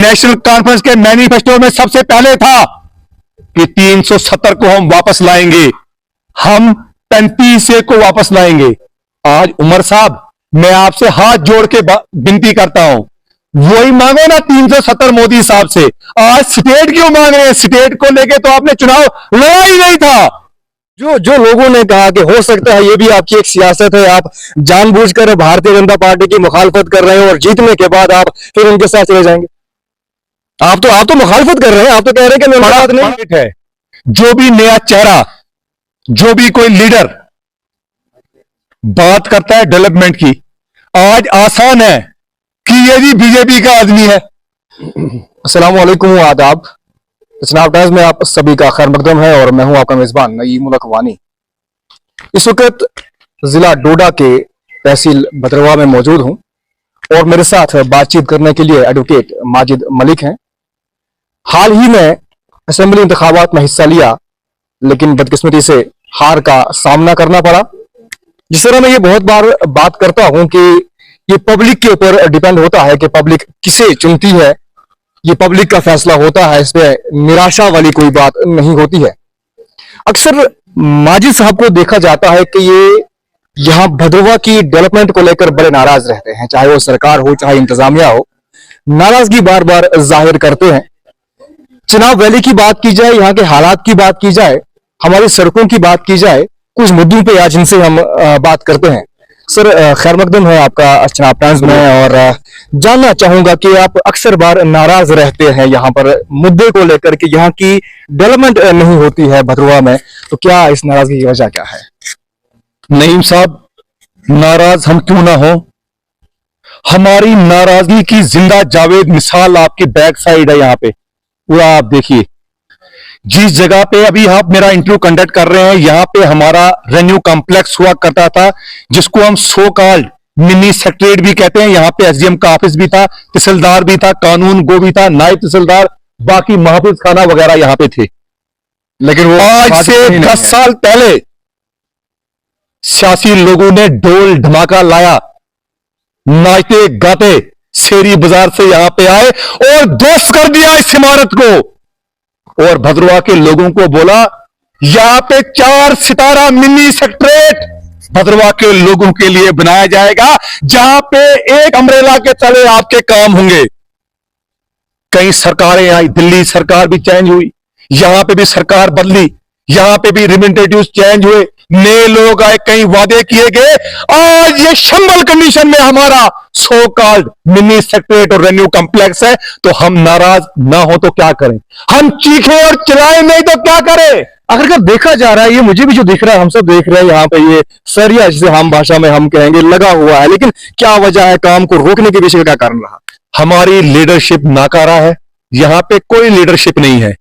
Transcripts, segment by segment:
National conference के manifesto में सबसे पहले था कि 370 को हम वापस लाएंगे, हम 35 को वापस लाएंगे। आज उमर साहब, मैं आपसे हाथ जोड़ के विनती करता हूं, वही मांगो ना 370 मोदी साहब से। आज स्टेट क्यों मांग रहे हैं? स्टेट को लेके तो आपने चुनाव लड़ा ही नहीं था। जो जो लोगों ने कहा कि हो सकता है ये भी आपकी एक सियासत है, आप जानबूझकर भारतीय जनता पार्टी की मुखालफत कर रहे हो और जीतने के बाद आप फिर उनके साथ चले जाएंगे। आप तो मुखालफत कर रहे हैं, आप तो कह रहे हैं कि मैं बात नहीं है। जो भी नया चेहरा, जो भी कोई लीडर बात करता है डेवलपमेंट की, आज आसान है कि ये भी बीजेपी का आदमी है। अस्सलाम वालेकुम, आदाब। चुनाव टाइम्स में आप सभी का खैर मकदम है और मैं हूं आपका मेजबान नईम उल अखवानी। इस वक्त जिला डोडा के तहसील भद्रवा में मौजूद हूं और मेरे साथ बातचीत करने के लिए एडवोकेट माजिद मलिक हैं। हाल ही में असेंबली इंतखाबात में हिस्सा लिया, लेकिन बदकिस्मती से हार का सामना करना पड़ा। जिस तरह मैं ये बहुत बार बात करता हूं कि ये पब्लिक के ऊपर डिपेंड होता है कि पब्लिक किसे चुनती है, ये पब्लिक का फैसला होता है, इस पे निराशा वाली कोई बात नहीं होती है। अक्सर माजिद साहब को देखा जाता है कि ये यहाँ भद्रवा की डेवलपमेंट को लेकर बड़े नाराज रहते हैं, चाहे वो सरकार हो चाहे इंतजामिया हो, नाराजगी बार बार जाहिर करते हैं। चुनाव रैली की बात की जाए, यहाँ के हालात की बात की जाए, हमारी सड़कों की बात की जाए, कुछ मुद्दों पे आज इनसे हम बात करते हैं। सर, खैर मकदम है आपका चुनाव टाइम्स में और जानना चाहूंगा कि आप अक्सर बार नाराज रहते हैं यहाँ पर मुद्दे को लेकर कि यहाँ की डेवलपमेंट नहीं होती है भद्रवा में, तो क्या इस नाराजगी की वजह क्या है? नईम साहब, नाराज हम क्यों ना हो, हमारी नाराजगी की जिंदा जावेद मिसाल आपकी बैक साइड है। यहाँ पे पूरा आप देखिए, जिस जगह पे अभी आप मेरा इंटरव्यू कंडक्ट कर रहे हैं, यहाँ पे हमारा रेन्यू कॉम्प्लेक्स हुआ करता था, जिसको हम सो कॉल्ड मिनी सेक्रेटरीट भी कहते हैं। यहाँ पे एसडीएम का ऑफिस भी था, तहसीलदार भी था, कानून गो भी था, नायब तहसीलदार, बाकी महफूज खाना वगैरह यहाँ पे थे। लेकिन वो आज से 10 साल पहले सियासी लोगों ने ढोल धमाका लाया, नाचते गाते शेरी बाजार से यहाँ पे आए और ध्वस्त कर दिया इस इमारत को, और भद्रवा के लोगों को बोला यहां पे 4 सितारा मिनी सेक्रेटरीट भद्रवा के लोगों के लिए बनाया जाएगा, जहां पे एक अम्ब्रेला के तले आपके काम होंगे। कई सरकारें आई, दिल्ली सरकार भी चेंज हुई, यहां पे भी सरकार बदली, यहां पे भी रिप्रेजेंटेटिव्स चेंज हुए, नए लोग आए, कई वादे किए गए। आज ये शंबल कंडीशन में हमारा सो कॉल्ड मिनी सेक्रेटरीट और रेन्यू कॉम्प्लेक्स है, तो हम नाराज ना हो तो क्या करें? हम चीखें और चिल्लाएं नहीं तो क्या करें? अगर देखा जा रहा है, ये मुझे भी जो दिख रहा है, हम सब देख रहे हैं यहाँ पे ये सरिया, जिसे हम भाषा में हम कहेंगे, लगा हुआ है, लेकिन क्या वजह है? काम को रोकने के पीछे क्या कारण रहा? हमारी लीडरशिप नाकारा है, यहां पे कोई लीडरशिप नहीं है।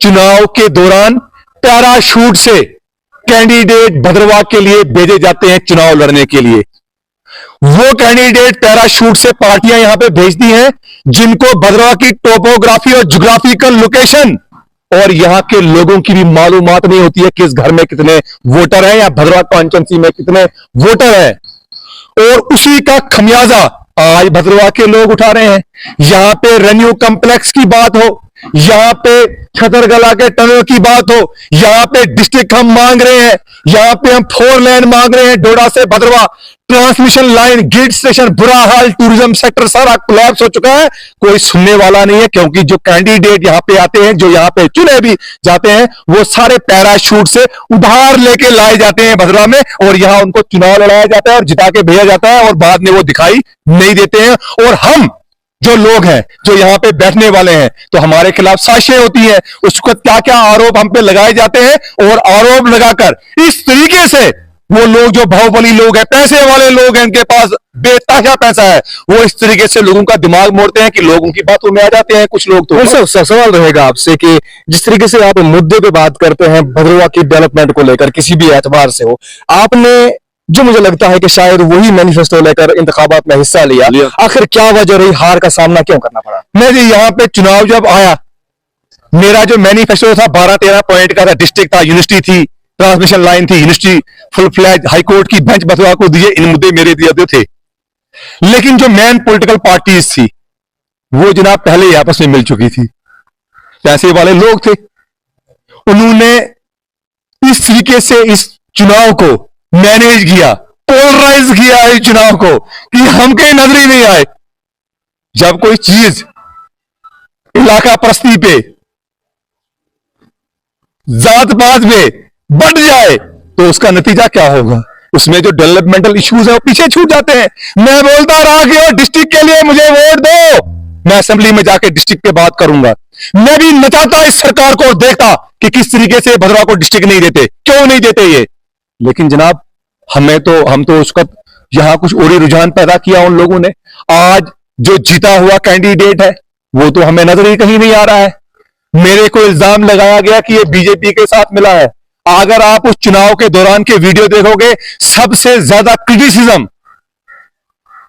चुनाव के दौरान पैराशूट से कैंडिडेट भद्रवा के लिए भेजे जाते हैं चुनाव लड़ने के लिए। वो कैंडिडेट पैराशूट से पार्टियां यहां पे भेजती हैं जिनको भद्रवा की टोपोग्राफी और ज्योग्राफिकल लोकेशन और यहां के लोगों की भी मालूमात नहीं होती है कि इस घर में कितने वोटर हैं या भद्रवा कॉन्स्टिट्यूंसी में कितने वोटर हैं, और उसी का खमियाजा आज भद्रवा के लोग उठा रहे हैं। यहां पे रेन्यू कॉम्प्लेक्स की बात हो, यहां पे छतरगला के टनल की बात हो, यहां पे डिस्ट्रिक्ट हम मांग रहे हैं, यहां पे हम 4 लेन मांग रहे हैं, डोडा से भद्रवा ट्रांसमिशन लाइन, गेट स्टेशन, बुरा हाल, टूरिज्म सेक्टर सारा कोलैप्स हो चुका है। कोई सुनने वाला नहीं है, क्योंकि जो कैंडिडेट यहां पे आते हैं, जो यहां पे चुने भी जाते हैं, वो सारे पैराशूट से उधार लेके लाए जाते हैं भद्रवा में, और यहां उनको चुनाव लड़ाया जाता है और जिता के भेजा जाता है, और बाद में वो दिखाई नहीं देते हैं। और हम जो लोग हैं, जो यहाँ पे बैठने वाले हैं, तो हमारे खिलाफ साजिशें होती हैं, उसको क्या क्या आरोप हम पे लगाए जाते हैं, और आरोप लगाकर इस तरीके से वो लोग जो बाहुबली लोग हैं, पैसे वाले लोग हैं, इनके पास बेतहाशा पैसा है, वो इस तरीके से लोगों का दिमाग मोड़ते हैं कि लोगों की बातों में आ जाते हैं कुछ लोग। तो सवाल रहेगा आपसे कि जिस तरीके से आप मुद्दे पे बात करते हैं भद्रवा की डेवलपमेंट को लेकर, किसी भी एतबार से हो, आपने जो मुझे लगता है कि शायद वही मैनिफेस्टो लेकर इंतखाबात में हिस्सा लिया, आखिर क्या वजह रही, हार का सामना क्यों करना पड़ा? मैं जी यहाँ पे चुनाव जब आया, मेरा जो मैनिफेस्टो था 12-13 पॉइंट का था, डिस्ट्रिक्ट था, यूनिवर्सिटी थी, ट्रांसमिशन लाइन थी, यूनिवर्सिटी, फुल फ्लैज हाईकोर्ट की बेंच भद्रवा को दिए, इन मुद्दे मेरे दिए थे। लेकिन जो मेन पॉलिटिकल पार्टीज थी, वो जनाब पहले ही आपस में मिल चुकी थी। पैसे वाले लोग थे, उन्होंने इस तरीके से इस चुनाव को मैनेज किया, पोलराइज किया इस चुनाव को कि हम कहीं नजर ही नहीं आए। जब कोई चीज इलाका परस्ती पे, जात पात पे बढ़ जाए तो उसका नतीजा क्या होगा? उसमें जो डेवलपमेंटल इश्यूज है वो पीछे छूट जाते हैं। मैं बोलता रहा कि डिस्ट्रिक्ट के लिए मुझे वोट दो, मैं असेंबली में जाके डिस्ट्रिक्ट पे बात करूंगा। मैं भी नचाता इस सरकार को और देखता कि किस तरीके से भद्रवाह को डिस्ट्रिक्ट नहीं देते, क्यों नहीं देते ये। लेकिन जनाब हम तो उस वक्त यहां कुछ और ही रुझान पैदा किया उन लोगों ने। आज जो जीता हुआ कैंडिडेट है वो तो हमें नजर ही कहीं नहीं आ रहा है। मेरे को इल्जाम लगाया गया कि ये बीजेपी के साथ मिला है। अगर आप उस चुनाव के दौरान के वीडियो देखोगे, सबसे ज्यादा क्रिटिसिज्म,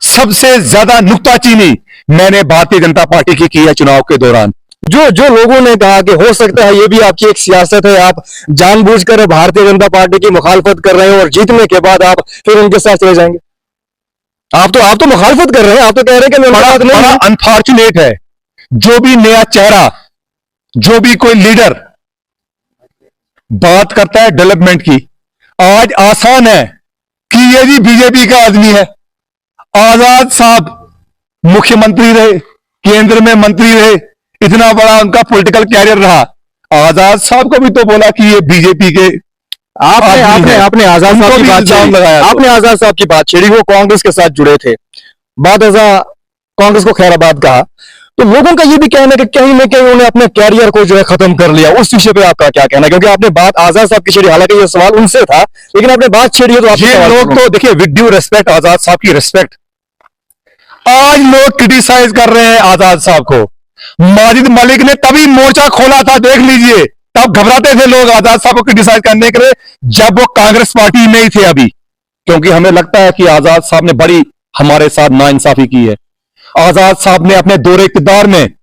सबसे ज्यादा नुक्ताचीनी मैंने भारतीय जनता पार्टी की है चुनाव के दौरान। जो लोगों ने कहा कि हो सकता है ये भी आपकी एक सियासत है, आप जानबूझकर भारतीय जनता पार्टी की मुखालफत कर रहे हो और जीतने के बाद आप फिर उनके साथ चले जाएंगे। आप तो मुखालफत कर रहे हैं, आप तो कह रहे हैं कि मैं बड़ा अनफॉर्चुनेट है। जो भी नया चेहरा, जो भी कोई लीडर बात करता है डेवलपमेंट की, आज आसान है कि ये जी बीजेपी का आदमी है। आजाद साहब मुख्यमंत्री रहे, केंद्र में मंत्री रहे, इतना बड़ा उनका पॉलिटिकल कैरियर रहा। आजाद साहब को भी तो बोला कि ये बीजेपी के आपने आजाद साहब की बात लगाया, आपने आजाद साहब की बात छेड़ी, वो कांग्रेस के साथ जुड़े थे, बाद कांग्रेस को खैराबाद कहा। तो लोगों का ये भी कहना है कि कहीं ना कहीं उन्होंने अपने कैरियर को जो है खत्म कर लिया। उस विषय पे आपका क्या कहना है? क्योंकि आपने बात आजाद साहब की छेड़ी, हालांकि ये सवाल उनसे था, लेकिन आपने बात छेड़ी है तो ये लोग तो देखिए, विद ड्यू रेस्पेक्ट, आजाद साहब की रेस्पेक्ट, आज लोग क्रिटिसाइज कर रहे हैं आजाद साहब को। माजिद मलिक ने तभी मोर्चा खोला था, देख लीजिए, तब घबराते थे लोग आजाद साहब को क्रिटिसाइज करने के लिए, जब वो कांग्रेस पार्टी में ही थे अभी। क्योंकि हमें लगता है कि आजाद साहब ने बड़ी हमारे साथ नाइंसाफी की है। आजाद साहब ने अपने दौरे इक़्तिदार में,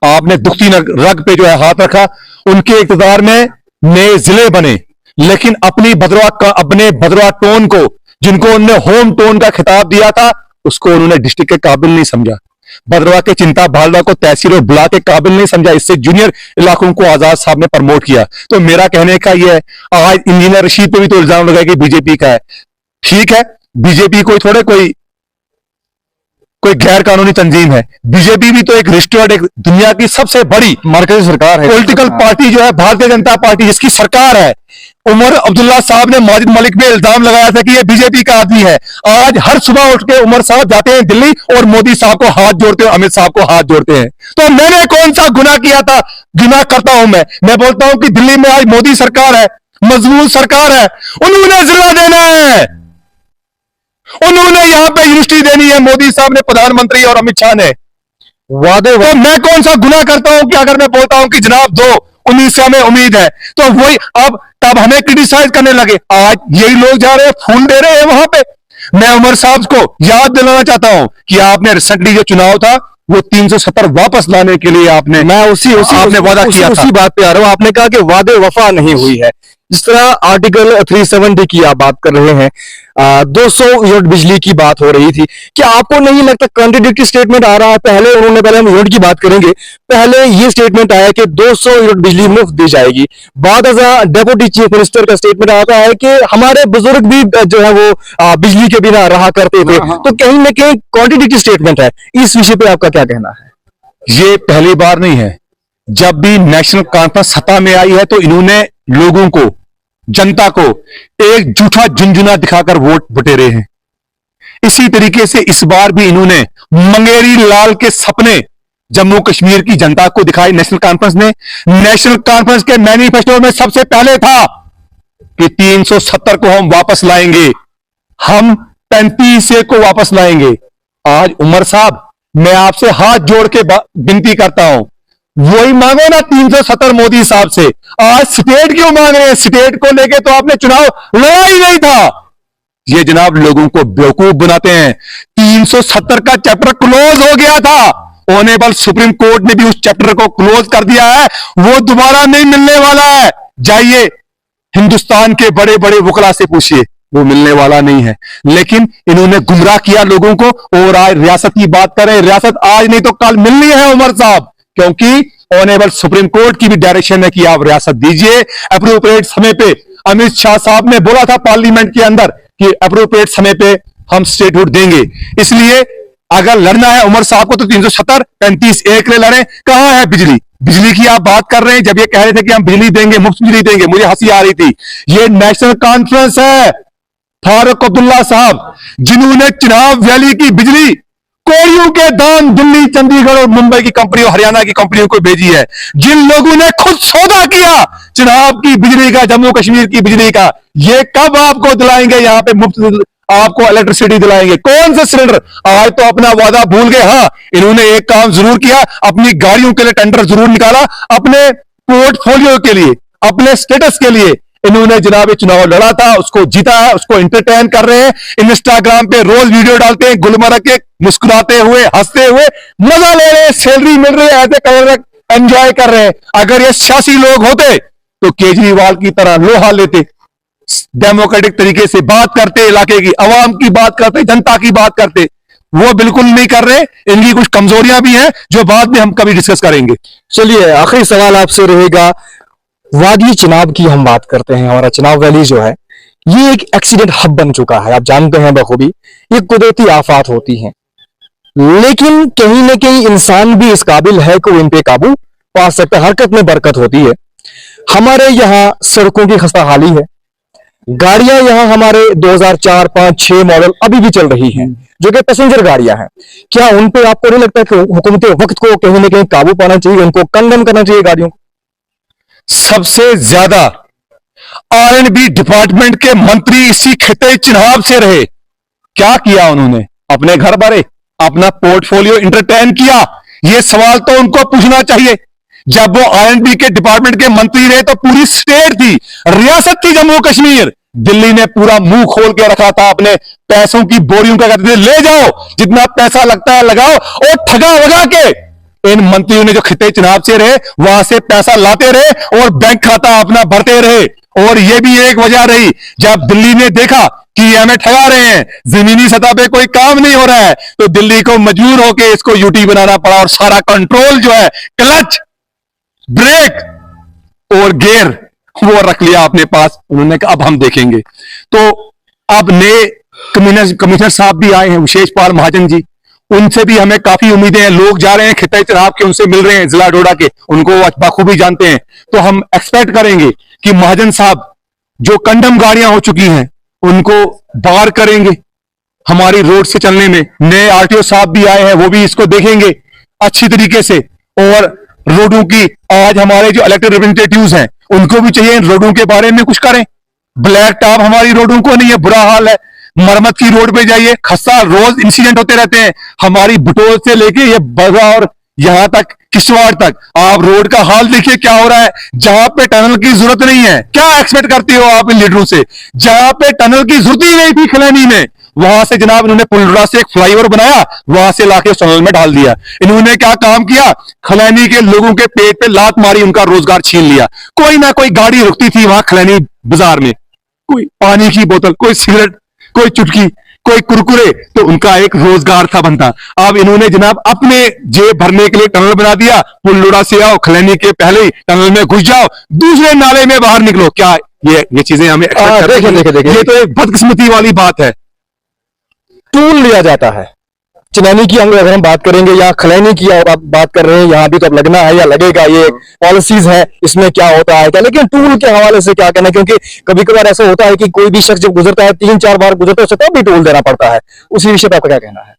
आपने दुखती रग पे जो है हाथ रखा, उनके इक़्तिदार में नए जिले बने, लेकिन अपने भद्रवाह टोन को, जिनको उन्होंने होम टोन का खिताब दिया था, उसको उन्होंने डिस्ट्रिक्ट के काबिल नहीं समझा। भद्रवाह के चिंता भालवा को तहसील और ब्लॉक के काबिल नहीं समझा। इससे जूनियर इलाकों को आजाद साहब ने प्रमोट किया। तो मेरा कहने का यह है, आज इंजीनियर रशीद पे भी तो इल्जाम लगा कि बीजेपी का है। ठीक है, बीजेपी कोई गैर कानूनी तंजीम है। बीजेपी भी तो एक रजिस्टर्ड, एक दुनिया की सबसे बड़ी मरकजी सरकार है, पॉलिटिकल पार्टी जो है भारतीय जनता पार्टी, जिसकी सरकार है। उमर अब्दुल्ला साहब ने माजिद मलिक पे इल्जाम लगाया था कि ये बीजेपी का आदमी है। आज हर सुबह उठ के उमर साहब जाते हैं दिल्ली और मोदी साहब को हाथ जोड़ते हैं, अमित साहब को हाथ जोड़ते हैं। तो मैंने कौन सा गुनाह किया था? गुनाह करता हूं मैं बोलता हूं कि दिल्ली में आज मोदी सरकार है, मजबूत सरकार है, उन्होंने जिला देना है, उन्होंने यहां पे यूनिवर्सिटी देनी है। मोदी साहब ने, प्रधानमंत्री और अमित शाह ने वादे। तो मैं कौन सा गुनाह करता हूं कि अगर मैं बोलता हूं कि जनाब दो 19 से हमें उम्मीद है, तो वही अब तब हमें क्रिटिसाइज करने लगे। आज यही लोग जा रहे हैं, फूल दे रहे हैं वहां पे। मैं उमर साहब को याद दिलाना चाहता हूं कि आपने रिसेंटली जो चुनाव था वो 370 वापस लाने के लिए आपने वादा किया था। उसी बात पे आ रहा हूं। आपने कहा कि वादे वफा नहीं हुई है। जिस तरह आर्टिकल 370 की आप बात कर रहे हैं, 200 यूनिट बिजली की बात हो रही थी, क्या आपको नहीं लगता कॉन्ट्रडिक्टरी पहले हम यूनिट की बात करेंगे। पहले ये स्टेटमेंट आया कि 200 यूनिट बिजली मुफ्त दी जाएगी, बाद डेप्यूटी चीफ मिनिस्टर का स्टेटमेंट आता है कि हमारे बुजुर्ग भी जो है वो बिजली के बिना रहा करते थे। तो कहीं ना कहीं कॉन्ट्रडिक्टरी स्टेटमेंट है। इस विषय पे आपका क्या कहना है? ये पहली बार नहीं है। जब भी नेशनल कॉन्फ्रेंस सत्ता में आई है तो इन्होंने लोगों को, जनता को एक झूठा झुंझुना दिखाकर वोट बटेरे हैं। इसी तरीके से इस बार भी इन्होंने मंगेरी लाल के सपने जम्मू कश्मीर की जनता को दिखाई नेशनल कॉन्फ्रेंस ने। नेशनल कॉन्फ्रेंस के मैनिफेस्टो में सबसे पहले था कि 370 को हम वापस लाएंगे, हम 35 को वापस लाएंगे। आज उमर साहब, मैं आपसे हाथ जोड़ के विनती करता हूं, वही मांगो ना 370 मोदी साहब से। आज स्टेट क्यों मांग रहे हैं? स्टेट को लेके तो आपने चुनाव लड़ा ही नहीं था। ये जनाब लोगों को बेवकूफ बनाते हैं। 370 का चैप्टर क्लोज हो गया था, ऑनरेबल सुप्रीम कोर्ट ने भी उस चैप्टर को क्लोज कर दिया है, वो दोबारा नहीं मिलने वाला है। जाइए हिंदुस्तान के बड़े बड़े वकला से पूछिए, वो मिलने वाला नहीं है। लेकिन इन्होंने गुमराह किया लोगों को, और आज रियासत की बात करें, रियासत आज नहीं तो कल मिलनी है उमर साहब, क्योंकि ऑनेबल सुप्रीम कोर्ट की भी डायरेक्शन है कि आप रियासत दीजिए अप्रोप्रिएट समय पे। अमित शाह साहब ने बोला था पार्लियामेंट के अंदर कि अप्रोप्रिएट समय पे हम स्टेटहुड देंगे। इसलिए अगर लड़ना है उमर साहब को तो 370 35 के लिए लड़ें। कहां है बिजली? बिजली की आप बात कर रहे हैं, जब ये कह रहे थे कि हम बिजली देंगे, मुफ्त बिजली देंगे, मुझे हंसी आ रही थी। ये नेशनल कॉन्फ्रेंस है, फारूक अब्दुल्ला साहब जिन्होंने चिनाब वैली की बिजली कोड़ियों के दाम दिल्ली, चंडीगढ़ और मुंबई की कंपनियों, हरियाणा की कंपनियों को भेजी है, जिन लोगों ने खुद सौदा किया चिनाब की बिजली का, जम्मू कश्मीर की बिजली का, ये कब आपको दिलाएंगे यहां पे मुफ्त, आपको इलेक्ट्रिसिटी दिलाएंगे? कौन से सिलेंडर? आज तो अपना वादा भूल गए। हाँ, इन्होंने एक काम जरूर किया, अपनी गाड़ियों के लिए टेंडर जरूर निकाला, अपने पोर्टफोलियो के लिए, अपने स्टेटस के लिए इन्होंने जनाब चुनाव लड़ा था, उसको जीता है, उसको एंटरटेन कर रहे हैं। इंस्टाग्राम पे रोज वीडियो डालते हैं गुलमर्ग के, मुस्कुराते हुए, हंसते हुए, मजा ले रहे हैं, सैलरी मिल रही है, ऐसे कर रहे, एंजॉय कर रहे हैं। अगर ये सियासी लोग होते तो केजरीवाल की तरह लोहा लेते, डेमोक्रेटिक तरीके से बात करते, इलाके की आवाम की बात करते, जनता की बात करते। वो बिल्कुल नहीं कर रहे। इनकी कुछ कमजोरियां भी हैं जो बाद में हम कभी डिस्कस करेंगे। चलिए, आखिरी सवाल आपसे रहेगा, वादी चिनाब की हम बात करते हैं, हमारा चिनाब वैली जो है ये एक एक्सीडेंट हब बन चुका है, आप जानते हैं बखूबी, ये कुदरती आफात होती हैं, लेकिन कहीं ना कहीं इंसान भी इस काबिल है कि वो इन पे काबू पा सकता है, हरकत में बरकत होती है। हमारे यहाँ सड़कों की खस्ताहाली है, गाड़ियां यहाँ हमारे 2004, 5, 6 मॉडल अभी भी चल रही हैं, जो कि पैसेंजर गाड़ियां हैं। क्या उन पे आपको नहीं लगता कि हुकूमत वक्त को कहीं ना कहीं काबू पाना चाहिए, उनको कंडेम करना चाहिए गाड़ियों को? सबसे ज्यादा R&B डिपार्टमेंट के मंत्री इसी खिते चिनाब से रहे। क्या किया उन्होंने? अपने घर भरे, अपना पोर्टफोलियो एंटरटेन किया? यह सवाल तो उनको पूछना चाहिए। जब वो R&B के डिपार्टमेंट के मंत्री रहे तो पूरी स्टेट थी, रियासत थी जम्मू कश्मीर। दिल्ली ने पूरा मुंह खोल के रखा था, अपने पैसों की बोरियों का कहते थे ले जाओ, जितना पैसा लगता है लगाओ, और ठगा वगा के इन मंत्रियों ने जो खिते चिनाब से रहे वहां से पैसा लाते रहे और बैंक खाता अपना भरते रहे। और ये भी एक वजह रही, जब दिल्ली ने देखा कि ये हमें ठगा रहे हैं, जमीनी सतह पे कोई काम नहीं हो रहा है, तो दिल्ली को मजबूर होकर इसको यूटी बनाना पड़ा, और सारा कंट्रोल जो है, क्लच, ब्रेक और गियर, वो रख लिया अपने पास। उन्होंने कहा अब हम देखेंगे। तो अब नए कमिश्नर साहब भी आए हैं, विशेष पाल महाजन जी, उनसे भी हमें काफी उम्मीदें हैं। लोग जा रहे हैं खिता चिनाब के, उनसे मिल रहे हैं, जिला डोडा के, उनको बखूबी जानते हैं। तो हम एक्सपेक्ट करेंगे कि महाजन साहब जो कंडम गाड़ियां हो चुकी हैं उनको बार करेंगे हमारी रोड से चलने में। नए आरटीओ साहब भी आए हैं, वो भी इसको देखेंगे अच्छी तरीके से। और रोडों की, आज हमारे जो इलेक्टेड रिप्रेजेंटेटिव्स हैं उनको भी चाहिए रोडों के बारे में कुछ करें। ब्लैक टॉप हमारी रोडों को नहीं है, बुरा हाल है। मरम्मत की रोड पे जाइए, खस्ता रोज इंसिडेंट होते रहते हैं। हमारी बुटोल से लेके ये बगा और यहां तक किश्तवाड़ तक, आप रोड का हाल देखिए क्या हो रहा है। जहां पे टनल की जरूरत नहीं है, क्या एक्सपेक्ट करते हो आप इन लीडरों से? जहां पे टनल की जरूरत ही नहीं थी खलैनी में, वहां से जनाब इन्होंने पुलडरा से एक फ्लाईओवर बनाया, वहां से लाके टनल में डाल दिया। इन्होंने क्या काम किया? खलैनी के लोगों के पेट पे लात मारी, उनका रोजगार छीन लिया। कोई ना कोई गाड़ी रुकती थी वहां खलैनी बाजार में, कोई पानी की बोतल, कोई सिगरेट, कोई चुटकी, कोई कुरकुरे, तो उनका एक रोजगार था बनता। अब इन्होंने जनाब अपने जेब भरने के लिए टनल बना दिया। पुलडोड़ा से आओ, खलैनी के पहले ही टनल में घुस जाओ, दूसरे नाले में बाहर निकलो। क्या ये चीजें हमें देखिए, ये तो एक बदकिस्मती वाली बात है। टूल लिया जाता है चिनानी की, अगर हम बात करेंगे, या खलैनी की आप बात कर रहे हैं, यहाँ भी तो अब लगना है या लगेगा, ये पॉलिसीज है, इसमें क्या होता है क्या, लेकिन टूल के हवाले से क्या कहना, क्योंकि कभी कभार ऐसा होता है कि कोई भी शख्स जब गुजरता है 3-4 बार गुजरता है उसे तब भी टूल देना पड़ता है। उसी विषय पर आपका क्या कहना है?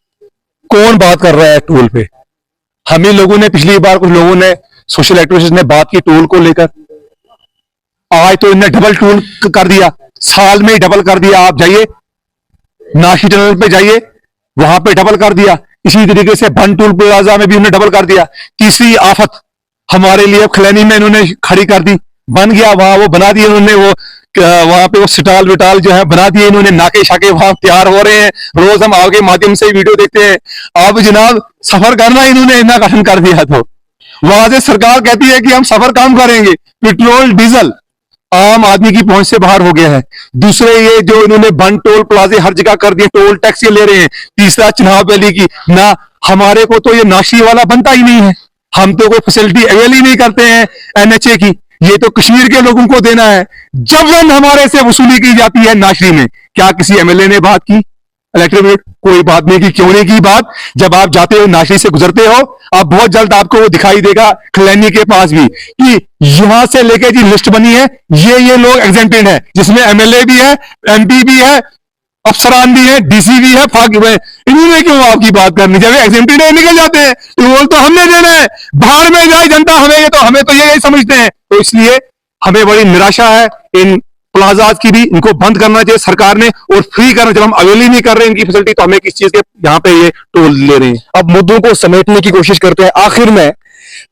कौन बात कर रहा है टूल पे? हम ही लोगों ने, पिछली बार कुछ लोगों ने, सोशल एक्टिविस्ट ने बात की टूल को लेकर। आज तो इन्हें डबल टूल कर दिया, साल में ही डबल कर दिया। आप जाइए नाशी टनल पे जाइए, वहां पे डबल कर दिया। इसी तरीके से बन टूल प्लाजा में भी उन्होंने डबल कर दिया। तीसरी आफत हमारे लिए खलैनी में इन्होंने खड़ी कर दी, बन गया वहां, वो बना दिए इन्होंने, वो वहां पे वो स्टॉल विटाल जो है बना दिए इन्होंने, नाके शाके वहां तैयार हो रहे हैं। रोज हम आपके माध्यम से वीडियो देखते हैं। अब जनाब सफर करना इन्होंने इतना कठिन कर दिया, तो वहां से सरकार कहती है कि हम सफर कम करेंगे, पेट्रोल डीजल आम आदमी की पहुंच से बाहर हो गया है। दूसरे ये जो इन्होंने बंद टोल प्लाजे हर जगह कर दिए, टोल टैक्स ये ले रहे हैं। तीसरा चिनाब वैली की ना, हमारे को तो ये नाशी वाला बनता ही नहीं है, हम तो कोई फैसिलिटी अवेल ही नहीं करते हैं एनएचए की, ये तो कश्मीर के लोगों को देना है। जबरन हमारे से वसूली की जाती है नाशरी में। क्या किसी एमएलए ने बात की? इलेक्ट्रिक कोई बात नहीं की। क्यों नहीं की बात? जब आप जाते हो नाशरी से गुजरते हो, आप बहुत जल्द आपको वो दिखाई देगा खलैनी के पास भी कि यहां से लेके जी लिस्ट बनी है, ये लोग एग्जेंटेड है, जिसमें एमएलए भी है, एमपी भी है, अफसरान भी है, डीसी भी है, फाक है। इन्होंने क्यों आपकी बात करनी? जब एग्जेंटेड है निकल जाते हैं तो बोल तो हमने देना है, बाहर में जाए जनता, हमें तो ये समझते हैं। तो इसलिए हमें बड़ी निराशा है इन प्लाजाज की भी, इनको बंद करना चाहिए सरकार ने और फ्री करना। जब हम अवेल ही नहीं कर रहे हैं इनकी फैसिलिटी, तो हमें किस चीज के यहाँ पे ये टोल ले रहे हैं? अब मुद्दों को समेटने की कोशिश करते हैं। आखिर में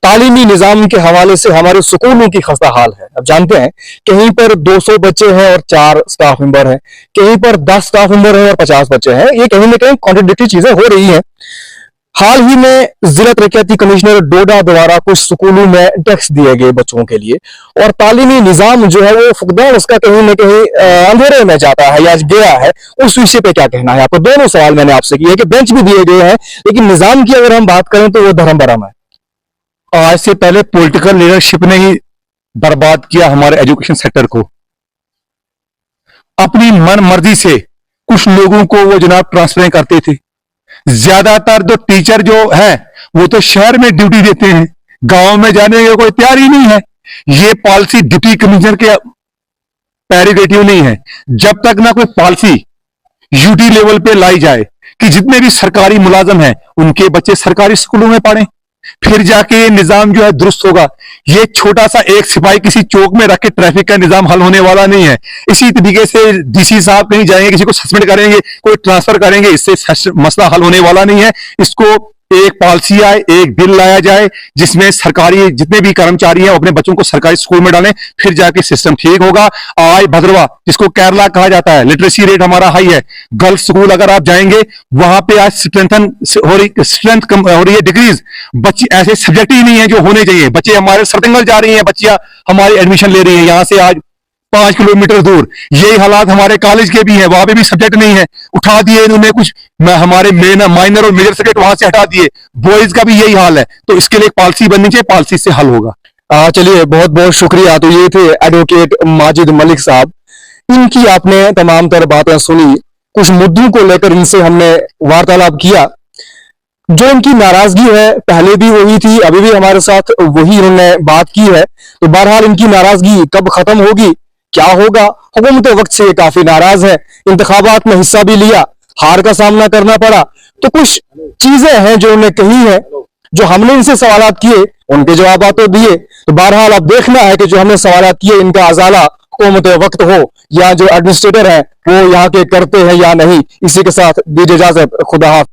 तालीमी निजाम के हवाले से हमारे स्कूलों की खस्ता हाल है। अब जानते हैं कहीं पर 200 बच्चे हैं और 4 स्टाफ मेंबर हैं, कहीं पर 10 स्टाफ मेंबर हैं और 50 बच्चे हैं। ये कहीं ना कहीं कॉन्ट्रडिक्टरी चीजें हो रही हैं। हाल ही में जिला तरक्याती कमिश्नर डोडा द्वारा कुछ स्कूलों में टैक्स दिए गए बच्चों के लिए, और तालीमी निजाम जो है वो फुकदान उसका कहीं ना कहीं अंधेरे में जाता है या गया है। उस विषय पे क्या कहना है आपको? दोनों सवाल मैंने आपसे किए कि बेंच भी दिए गए हैं, लेकिन निजाम की अगर हम बात करें तो वो धर्म भरम है। आज से पहले पॉलिटिकल लीडरशिप ने ही बर्बाद किया हमारे एजुकेशन सेक्टर को। अपनी मन मर्जी से कुछ लोगों को वो जनाब ट्रांसफर करते थे। ज्यादातर जो टीचर जो है वो तो शहर में ड्यूटी देते हैं, गांव में जाने का कोई तैयार ही नहीं है। ये पॉलिसी डिप्टी कमिश्नर के प्रेरोगेटिव नहीं है। जब तक ना कोई पॉलिसी यूटी लेवल पे लाई जाए कि जितने भी सरकारी मुलाजम हैं उनके बच्चे सरकारी स्कूलों में पढ़ें, फिर जाके ये निजाम जो है दुरुस्त होगा। ये छोटा सा एक सिपाही किसी चौक में रख के ट्रैफिक का निजाम हल होने वाला नहीं है। इसी तरीके से डीसी साहब कहीं जाएंगे, किसी को सस्पेंड करेंगे, कोई ट्रांसफर करेंगे, इससे मसला हल होने वाला नहीं है। इसको एक पॉलिसी आए, एक बिल लाया जाए जिसमें सरकारी जितने भी कर्मचारी हैं अपने बच्चों को सरकारी स्कूल में डालें, फिर जाके सिस्टम ठीक होगा। आज भद्रवा जिसको केरला कहा जाता है, लिटरेसी रेट हमारा हाई है। गर्ल्स स्कूल अगर आप जाएंगे वहां पे आज स्ट्रेंथ हो रही है, डिक्रीज। बच्चे ऐसे सब्जेक्ट ही नहीं है जो होने चाहिए। बच्चे हमारे सरतंगल जा रही हैं, बच्चियां हमारी एडमिशन ले रही हैं यहां से आज 5 किलोमीटर दूर। यही हालात हमारे कॉलेज के भी हैं, वहां पे भी सब्जेक्ट नहीं है, उठा दिए इन्होंने कुछ हमारे माइनर और मेजर सब्जेक्ट वहां से हटा दिए। बॉयज का भी यही हाल है। तो इसके लिए पॉलिसी बननी चाहिए, पॉलिसी से हल होगा। चलिए, बहुत बहुत शुक्रिया। तो ये थे एडवोकेट माजिद मलिक साहब। इनकी आपने तमाम तर बातें सुनी, कुछ मुद्दों को लेकर इनसे हमने वार्तालाप किया। जो इनकी नाराजगी है पहले भी वही थी, अभी भी हमारे साथ वही इन्होंने बात की है। तो बहरहाल इनकी नाराजगी कब खत्म होगी, क्या होगा? हुकूमत वक्त से काफी नाराज है, इंतखाबात में हिस्सा भी लिया, हार का सामना करना पड़ा। तो कुछ चीजें हैं जो उन्होंने कही है, जो हमने इनसे सवालात किए उनके जवाब तो दिए। तो बहरहाल अब देखना है कि जो हमने सवालात किए इनका अजाला हुकूमत वक्त हो या जो एडमिनिस्ट्रेटर है वो यहाँ के करते हैं या नहीं। इसी के साथ दीजिए इजाजत, खुदा हाफिज।